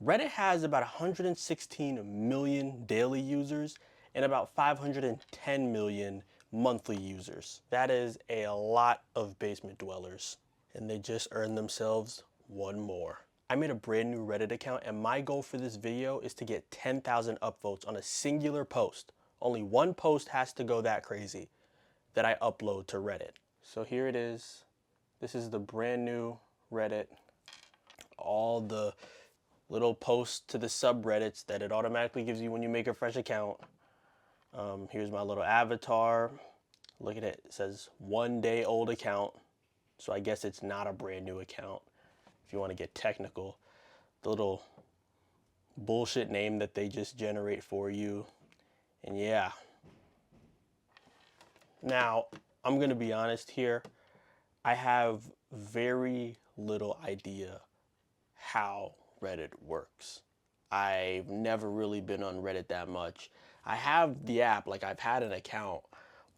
Reddit has about 116 million daily users and about 510 million monthly users. That is a lot of basement dwellers, and they just earned themselves one more. I made a brand new Reddit account, and my goal for this video is to get 10,000 upvotes on a singular post. Only one post has to go that crazy that I upload to Reddit. So here it is. This is the brand new Reddit. All the little posts to the subreddits that it automatically gives you when you make a fresh account. Here's my little avatar. Look at it. It says 1 day old account. So I guess it's not a brand new account if you want to get technical. The little bullshit name that they just generate for you. And yeah. Now, I'm going to be honest here. I have very little idea how Reddit works. I've never really been on Reddit that much. I have the app, like I've had an account,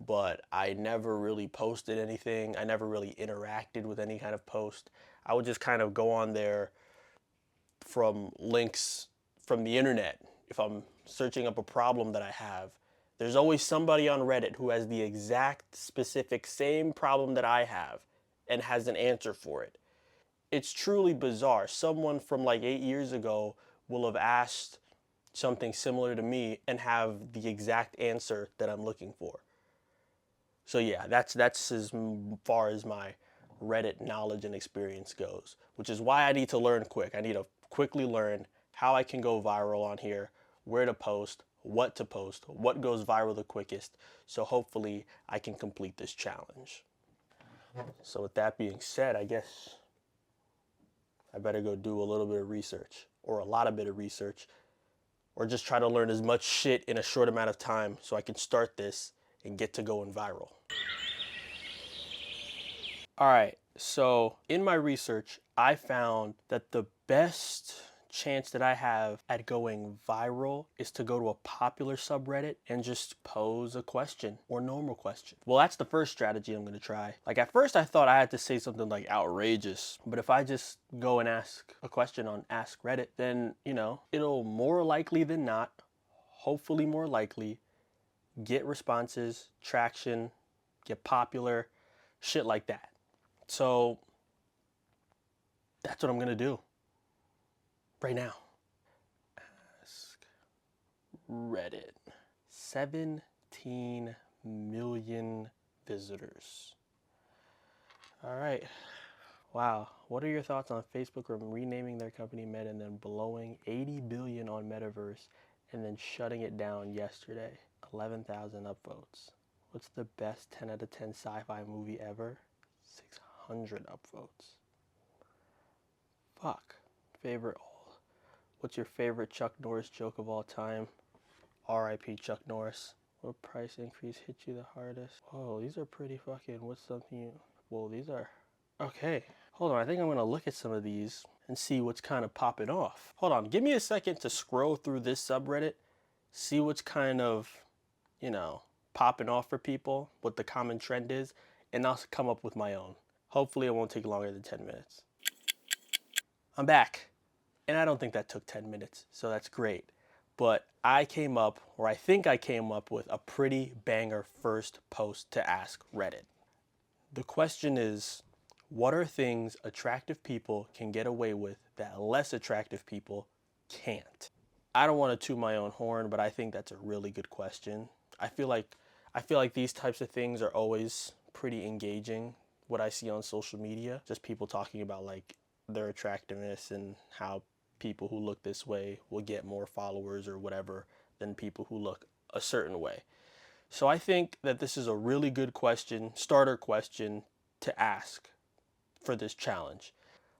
but I never really posted anything. I never really interacted with any kind of post. I would just kind of go on there from links from the internet. If I'm searching up a problem that I have, there's always somebody on Reddit who has the exact specific same problem that I have and has an answer for it. It's truly bizarre. Someone from like 8 years ago will have asked something similar to me and have the exact answer that I'm looking for. So yeah, that's as far as my Reddit knowledge and experience goes, which is why I need to learn quick. I need to quickly learn how I can go viral on here, where to post, what goes viral the quickest, so hopefully I can complete this challenge. So with that being said, I guess I better go do a little bit of research, or a lot of bit of research, or just try to learn as much shit in a short amount of time so I can start this and get to going viral. All right, so in my research, I found that the best chance that I have at going viral is to go to a popular subreddit and just pose a question or normal question. Well, that's the first strategy I'm gonna try. Like at first I thought I had to say something like outrageous, but if I just go and ask a question on Ask Reddit, then, you know, it'll more likely than not, hopefully more likely, get responses, traction, get popular, shit like that. So that's what I'm gonna do right now. Ask Reddit. 17 million visitors. All right. Wow. What are your thoughts on Facebook renaming their company Meta and then blowing 80 billion on Metaverse and then shutting it down yesterday? 11,000 upvotes. What's the best 10 out of 10 sci-fi movie ever? 600 upvotes. Fuck. Favorite. What's your favorite Chuck Norris joke of all time? R.I.P. Chuck Norris. What price increase hit you the hardest? Oh, these are pretty fucking, what's something you, well, these are, okay. Hold on, I think I'm gonna look at some of these and see what's kind of popping off. Hold on, give me a second to scroll through this subreddit, see what's kind of, you know, popping off for people, what the common trend is, and I'll come up with my own. Hopefully it won't take longer than 10 minutes. I'm back. And I don't think that took 10 minutes, so that's great. But I came up, or I think I came up with a pretty banger first post to Ask Reddit. The question is, what are things attractive people can get away with that less attractive people can't? I don't want to toot my own horn, but I think that's a really good question. I feel like these types of things are always pretty engaging, what I see on social media. Just people talking about like their attractiveness and how people who look this way will get more followers or whatever than people who look a certain way. So I think that this is a really good question, starter question to ask for this challenge.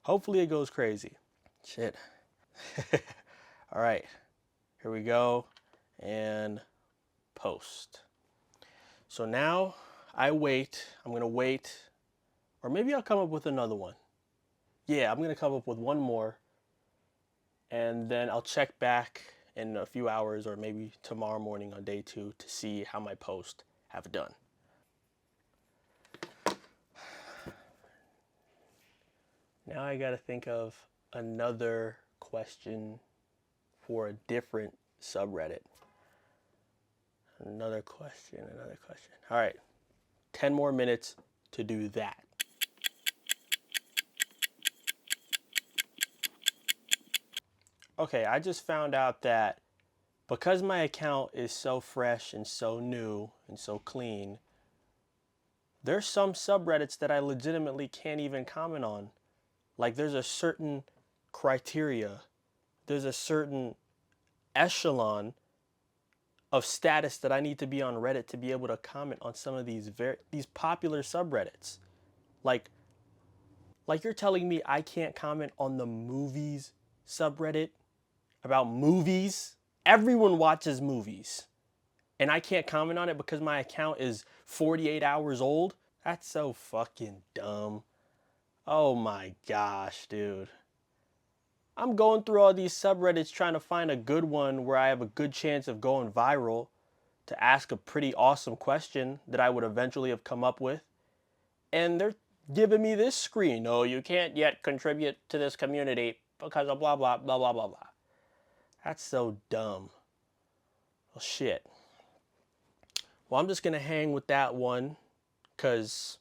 Hopefully it goes crazy. Shit. All right, here we go, and post. So now I wait, I'm gonna wait, or maybe I'll come up with another one. Yeah, I'm gonna come up with one more, and then I'll check back in a few hours or maybe tomorrow morning on day 2 to see how my posts have done. Now I gotta think of another question for a different subreddit. Another question, another question. All right, 10 more minutes to do that. Okay, I just found out that because my account is so fresh and so new and so clean, there's some subreddits that I legitimately can't even comment on. Like there's a certain criteria, there's a certain echelon of status that I need to be on Reddit to be able to comment on some of these popular subreddits. Like you're telling me I can't comment on the movies subreddit about movies? Everyone watches movies. And I can't comment on it because my account is 48 hours old? That's so fucking dumb. Oh my gosh, dude. I'm going through all these subreddits trying to find a good one where I have a good chance of going viral to ask a pretty awesome question that I would eventually have come up with. And they're giving me this screen. No, you can't yet contribute to this community because of blah, blah, blah, blah, blah, blah. That's so dumb. Well, shit. Well, I'm just going to hang with that one because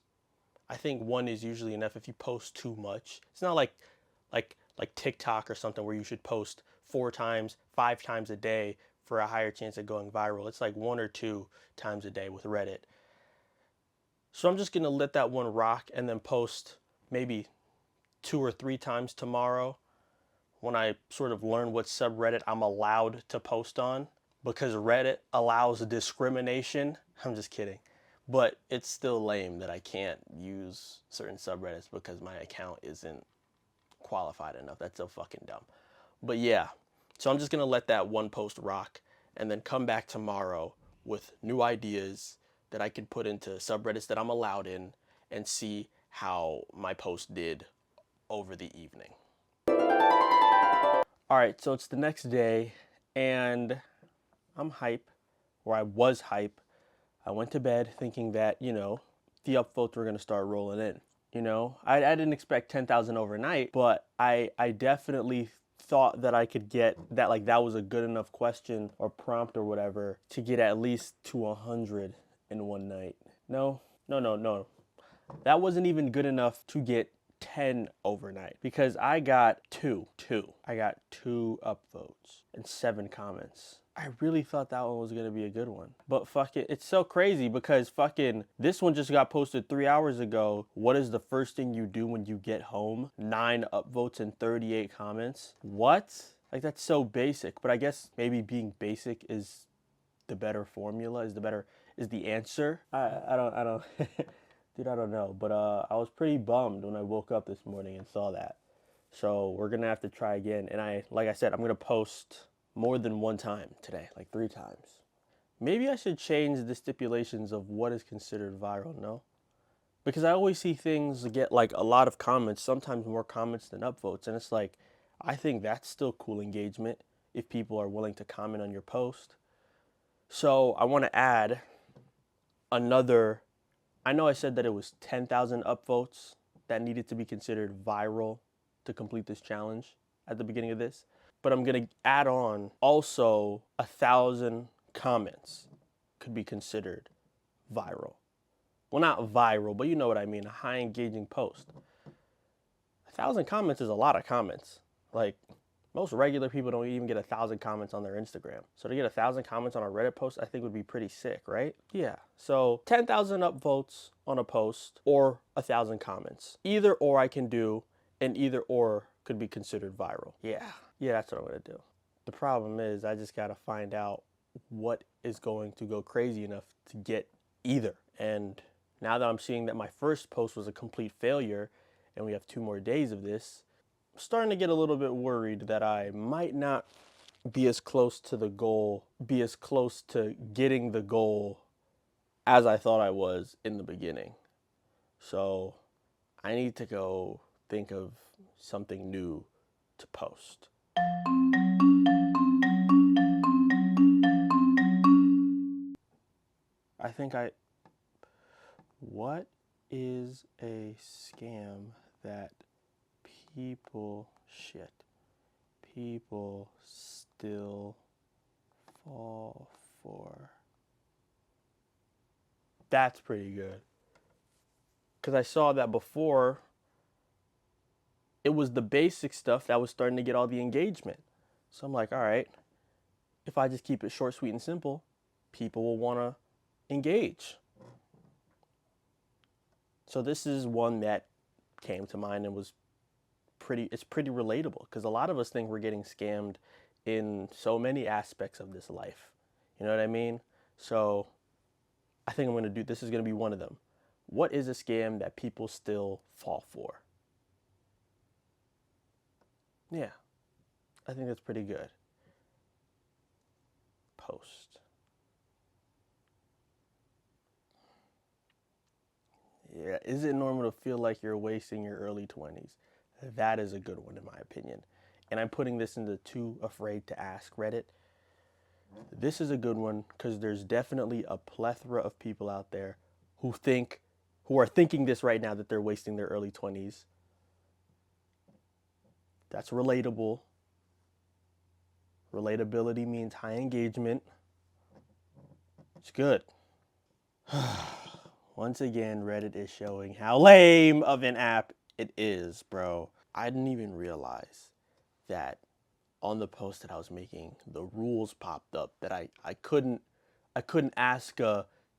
I think one is usually enough if you post too much. It's not like TikTok or something where you should post 4 times, 5 times a day for a higher chance of going viral. It's like 1 or 2 times a day with Reddit. So I'm just going to let that one rock and then post maybe 2 or 3 times tomorrow when I sort of learn what subreddit I'm allowed to post on, because Reddit allows discrimination. I'm just kidding. But it's still lame that I can't use certain subreddits because my account isn't qualified enough. That's so fucking dumb. But yeah, so I'm just going to let that one post rock and then come back tomorrow with new ideas that I could put into subreddits that I'm allowed in and see how my post did over the evening. All right, so it's the next day and I'm hype, or I was hype. I went to bed thinking that, the upvotes were going to start rolling in. I didn't expect 10,000 overnight, but I definitely thought that I could get that, like that was a good enough question or prompt or whatever to get at least to 100 in one night. No. That wasn't even good enough to get 10 overnight because I got two. I got 2 upvotes and 7 comments. I really thought that one was going to be a good one. But fuck it, it's so crazy because fucking this one just got posted 3 hours ago. What is the first thing you do when you get home? 9 upvotes and 38 comments. What? Like that's so basic, but I guess maybe being basic is the better formula, is the answer. I don't dude, I don't know, but I was pretty bummed when I woke up this morning and saw that. So we're gonna have to try again. And like I said, I'm gonna post more than 1 time today, like 3 times. Maybe I should change the stipulations of what is considered viral, no? Because I always see things get like a lot of comments, sometimes more comments than upvotes. And it's like, I think that's still cool engagement if people are willing to comment on your post. So I want to add another, I know I said that it was 10,000 upvotes that needed to be considered viral to complete this challenge at the beginning of this. But I'm going to add on also 1,000 comments could be considered viral. Well, not viral, but you know what I mean, a high engaging post. 1,000 comments is a lot of comments. Like most regular people don't even get 1,000 comments on their Instagram. So to get 1,000 comments on a Reddit post, I think would be pretty sick, right? Yeah. So 10,000 upvotes on a post or 1,000 comments. Either or I can do, and either or could be considered viral. Yeah, that's what I'm gonna do. The problem is I just gotta find out what is going to go crazy enough to get either. And now that I'm seeing that my first post was a complete failure and we have 2 more days of this, I'm starting to get a little bit worried that I might not be as close to the goal, be as close to getting the goal as I thought I was in the beginning. So I need to go think of something new to post. What is a scam that people still fall for. That's pretty good. Because I saw that before, it was the basic stuff that was starting to get all the engagement. So I'm like, all right, if I just keep it short, sweet, and simple, people will want to engage. So this is one that came to mind and was it's pretty relatable, because a lot of us think we're getting scammed in so many aspects of this life. You know what I mean? So I think this is going to be one of them. What is a scam that people still fall for? Yeah, I think that's pretty good. Post. Yeah, is it normal to feel like you're wasting your early 20s? That is a good one in my opinion. And I'm putting this into Too Afraid to Ask Reddit. This is a good one because there's definitely a plethora of people out there who are thinking this right now, that they're wasting their early 20s. That's relatable. Relatability means high engagement. It's good. Once again, Reddit is showing how lame of an app it is, bro. I didn't even realize that on the post that I was making, the rules popped up that I couldn't ask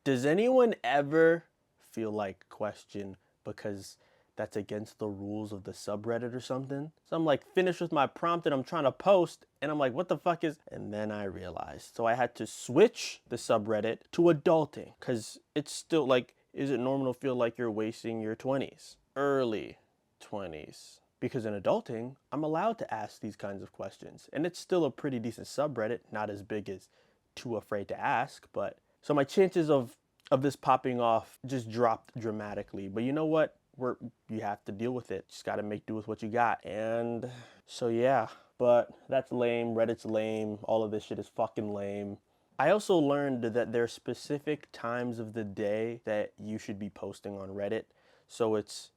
does anyone ever feel like question, because that's against the rules of the subreddit or something. So I'm like finished with my prompt and I'm trying to post and I'm like, what the fuck is, and then I realized. So I had to switch the subreddit to adulting, because it's still like, is it normal to feel like you're wasting your 20s? Early 20s. Because in adulting, I'm allowed to ask these kinds of questions. And it's still a pretty decent subreddit, not as big as Too Afraid to Ask, but so my chances of this popping off just dropped dramatically. But you know what? You have to deal with it. Just got to make do with what you got. And so yeah, but that's lame. Reddit's lame. All of this shit is fucking lame. I also learned that there are specific times of the day that you should be posting on Reddit. So it's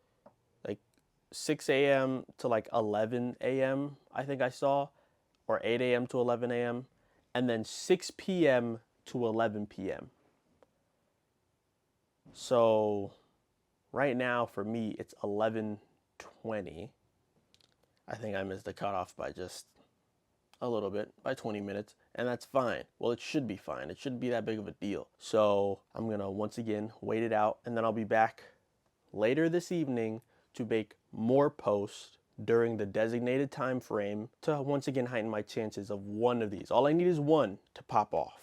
like 6 a.m. to like 11 a.m. I think I saw, or 8 a.m. to 11 a.m. and then 6 p.m. to 11 p.m. So right now for me it's 11:20. I think I missed the cutoff by just a little bit, by 20 minutes, and that's fine. Well, it should be fine. It shouldn't be that big of a deal. So I'm gonna once again wait it out, and then I'll be back later this evening to make more posts during the designated time frame to once again heighten my chances of one of these. All I need is one to pop off.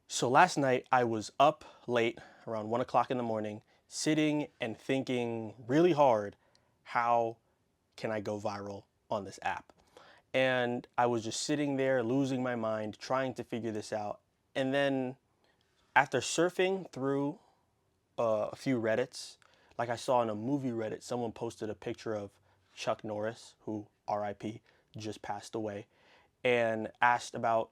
So last night I was up late, around 1 o'clock in the morning, sitting and thinking really hard, how can I go viral on this app? And I was just sitting there losing my mind, trying to figure this out. And then after surfing through a few Reddits, like I saw in a movie Reddit, someone posted a picture of Chuck Norris, who RIP just passed away, and asked about,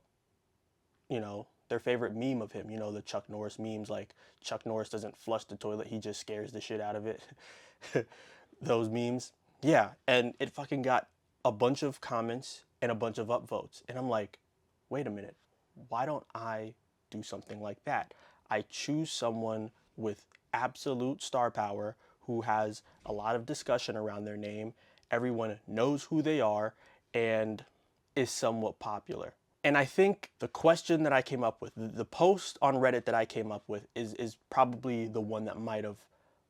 their favorite meme of him, the Chuck Norris memes, like Chuck Norris doesn't flush the toilet, he just scares the shit out of it. Those memes. Yeah, and it fucking got a bunch of comments and a bunch of upvotes. And I'm like, wait a minute, why don't I do something like that? I choose someone with absolute star power who has a lot of discussion around their name. Everyone knows who they are and is somewhat popular. And I think the question that I came up with, the post on Reddit that I came up with is probably the one that might have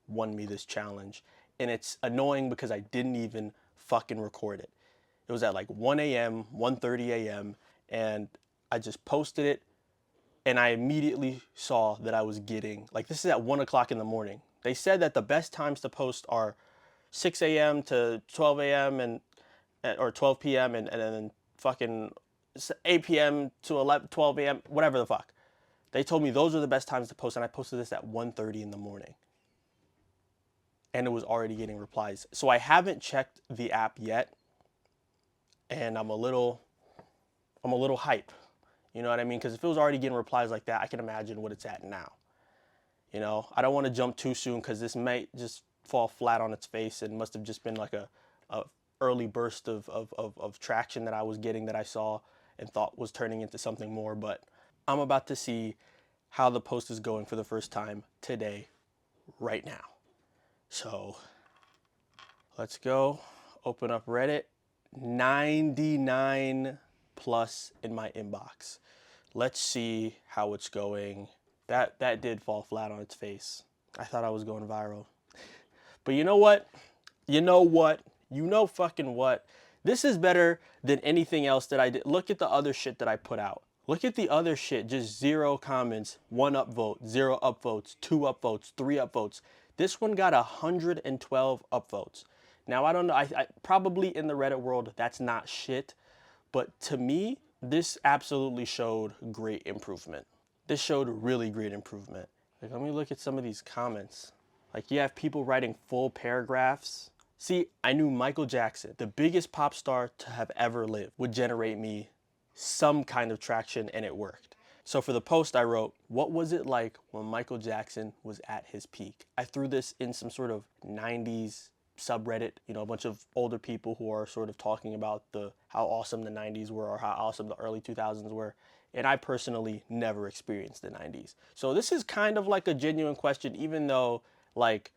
won me this challenge. And it's annoying because I didn't even fucking record it. It was at like 1 a.m., 1:30 a.m., and I just posted it, and I immediately saw that I was getting, like, this is at 1 o'clock in the morning. They said that the best times to post are 6 a.m. to 12 a.m. or 12 p.m. and then fucking 8 p.m. to 12 a.m., whatever the fuck. They told me those are the best times to post, and I posted this at 1:30 in the morning. And it was already getting replies. So I haven't checked the app yet, and I'm a little hype. You know what I mean? Because if it was already getting replies like that, I can imagine what it's at now. I don't want to jump too soon because this might just fall flat on its face and must have just been like a early burst of traction that I was getting, that I saw and thought was turning into something more. But I'm about to see how the post is going for the first time today, right now. So let's go. Open up Reddit. 99 plus in my inbox. Let's see how it's going. That did fall flat on its face. I thought I was going viral. But you know what? You know what? You know fucking what? This is better than anything else that I did. Look at the other shit that I put out. Look at the other shit. Just 0 comments, 1 upvote, 0 upvotes, 2 upvotes, 3 upvotes. This one got 112 upvotes. Now, I don't know. I probably in the Reddit world, that's not shit. But to me, this absolutely showed great improvement. This showed really great improvement. Like, let me look at some of these comments. Like, you have people writing full paragraphs. See, I knew Michael Jackson, the biggest pop star to have ever lived, would generate me some kind of traction, and it worked. So for the post I wrote, what was it like when Michael Jackson was at his peak? I threw this in some sort of 90s subreddit, you know, a bunch of older people who are sort of talking about how awesome the 90s were, or how awesome the early 2000s were. And I personally never experienced the 90s. So this is kind of like a genuine question, even though, like,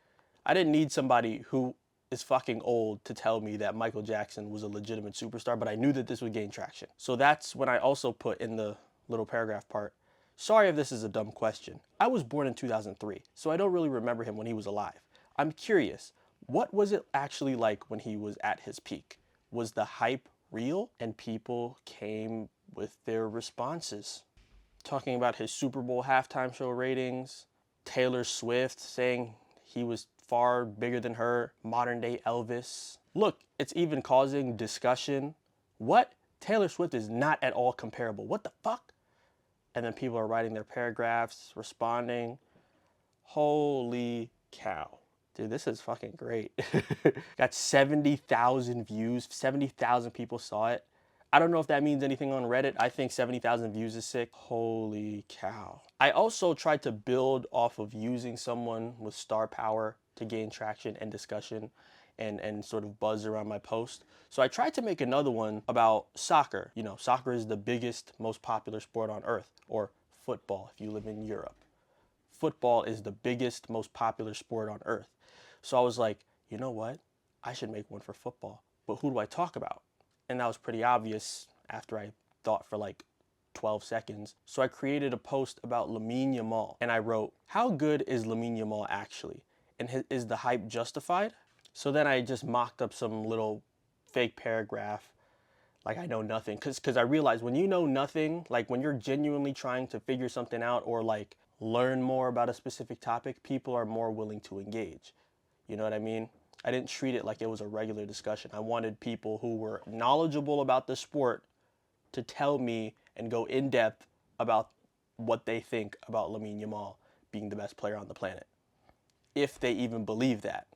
I didn't need somebody who is fucking old to tell me that Michael Jackson was a legitimate superstar, but I knew that this would gain traction. So that's when I also put in the little paragraph part, sorry if this is a dumb question. I was born in 2003, so I don't really remember him when he was alive. I'm curious, what was it actually like when he was at his peak? Was the hype real? And people came with their responses. Talking about his Super Bowl halftime show ratings, Taylor Swift saying he was far bigger than her, modern day Elvis. Look, it's even causing discussion. What? Taylor Swift is not at all comparable. What the fuck? And then people are writing their paragraphs, responding. Holy cow. Dude, this is fucking great. Got 70,000 views, 70,000 people saw it. I don't know if that means anything on Reddit. I think 70,000 views is sick. Holy cow. I also tried to build off of using someone with star power to gain traction and discussion and sort of buzz around my post. So I tried to make another one about soccer. You know, soccer is the biggest, most popular sport on earth, or football if you live in Europe. Football is the biggest, most popular sport on earth. So I was like, you know what? I should make one for football. But who do I talk about? And that was pretty obvious after I thought for like 12 seconds. So I created a post about Lamine Yamal. And I wrote, how good is Lamine Yamal actually? And is the hype justified? So then I just mocked up some little fake paragraph, like I know nothing. Because I realized when you know nothing, like when you're genuinely trying to figure something out or like learn more about a specific topic, people are more willing to engage. You know what I mean? I didn't treat it like it was a regular discussion. I wanted people who were knowledgeable about the sport to tell me and go in depth about what they think about Lamine Yamal being the best player on the planet, if they even believe that.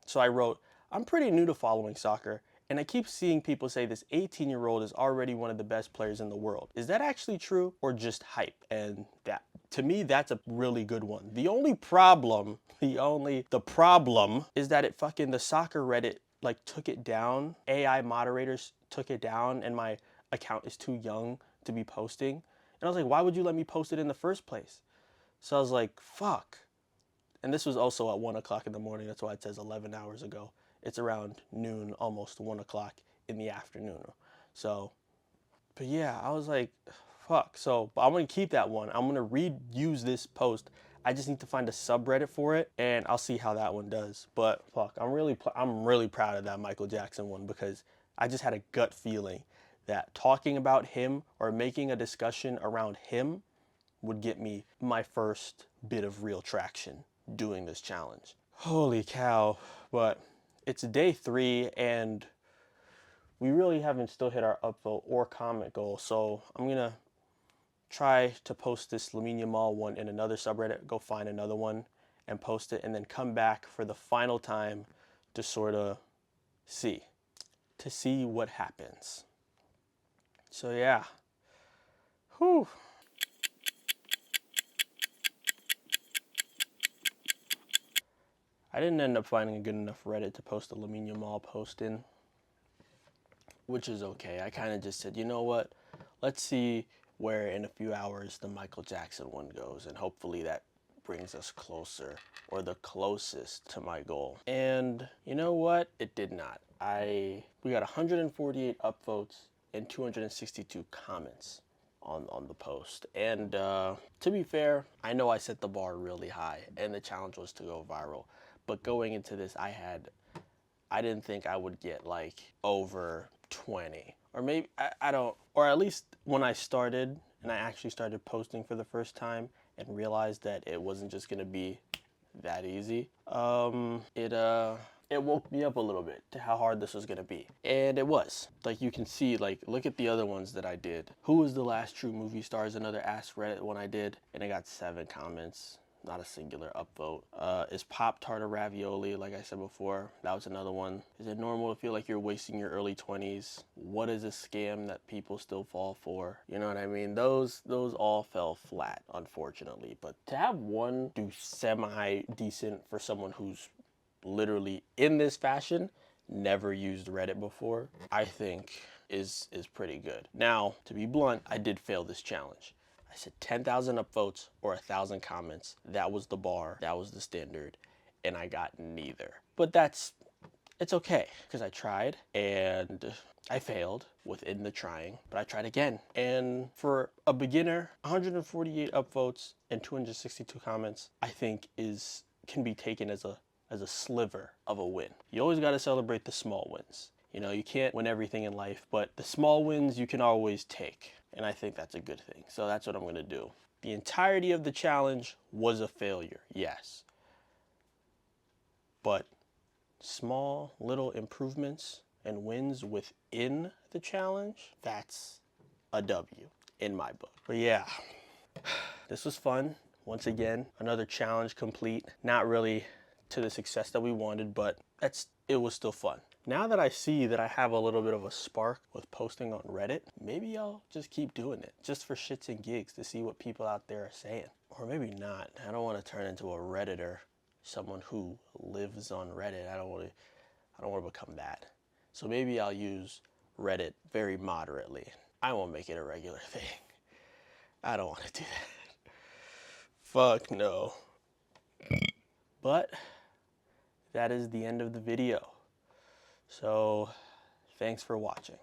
So I wrote, I'm pretty new to following soccer, and I keep seeing people say this 18-year-old is already one of the best players in the world. Is that actually true or just hype? And that, to me, that's a really good one. The problem is that the soccer Reddit like took it down. AI moderators took it down, and my account is too young to be posting. And I was like, why would you let me post it in the first place? So I was like, fuck. And this was also at 1 o'clock in the morning. That's why it says 11 hours ago. It's around noon, almost 1 o'clock in the afternoon. So, but yeah, I was like, fuck. So I'm going to keep that one. I'm going to reuse this post. I just need to find a subreddit for it, and I'll see how that one does. But fuck, I'm really proud of that Michael Jackson one, because I just had a gut feeling that talking about him or making a discussion around him would get me my first bit of real traction doing this challenge. Holy cow. But it's day 3, and we really haven't still hit our upvote or comment goal. So I'm going to try to post this Lamine Yamal one in another subreddit, go find another one and post it, and then come back for the final time to sort of see what happens. So yeah. Whew. I didn't end up finding a good enough Reddit to post a Lamine Yamal post in. which is okay. I kind of just said, you know what? Let's see where in a few hours the Michael Jackson one goes, and hopefully that brings us closer, or the closest to my goal. And you know what? It did not. We got 148 upvotes and 262 comments on the post. And to be fair, I know I set the bar really high and the challenge was to go viral. But going into this, I didn't think I would get like over 20, or maybe I don't, or at least when I started and I actually started posting for the first time and realized that it wasn't just gonna be that easy, it woke me up a little bit to how hard this was gonna be. And it was. Like, you can see, like, look at the other ones that I did. Who was the last true movie star is another Ask Reddit one I did, and I got 7 comments. Not a singular upvote. Is Pop-Tart a ravioli, like I said before? That was another one. Is it normal to feel like you're wasting your early 20s? What is a scam that people still fall for? You know what I mean? Those all fell flat, unfortunately. But to have one do semi-decent for someone who's literally in this fashion, never used Reddit before, I think is pretty good. Now, to be blunt, I did fail this challenge. I said 10,000 upvotes or 1,000 comments. That was the bar. That was the standard. And I got neither. But it's okay, because I tried and I failed within the trying, but I tried again. And for a beginner, 148 upvotes and 262 comments, I think can be taken as a sliver of a win. You always got to celebrate the small wins. You know, you can't win everything in life, but the small wins you can always take. And I think that's a good thing. So that's what I'm going to do. The entirety of the challenge was a failure, yes. But small little improvements and wins within the challenge, that's a W in my book. But yeah, this was fun. Once again, another challenge complete. Not really to the success that we wanted, but it was still fun. Now that I see that I have a little bit of a spark with posting on Reddit, maybe I'll just keep doing it, just for shits and gigs, to see what people out there are saying. Or maybe not. I don't want to turn into a Redditor, someone who lives on Reddit. I don't want to become that. So maybe I'll use Reddit very moderately. I won't make it a regular thing. I don't want to do that. Fuck no. But that is the end of the video. So thanks for watching.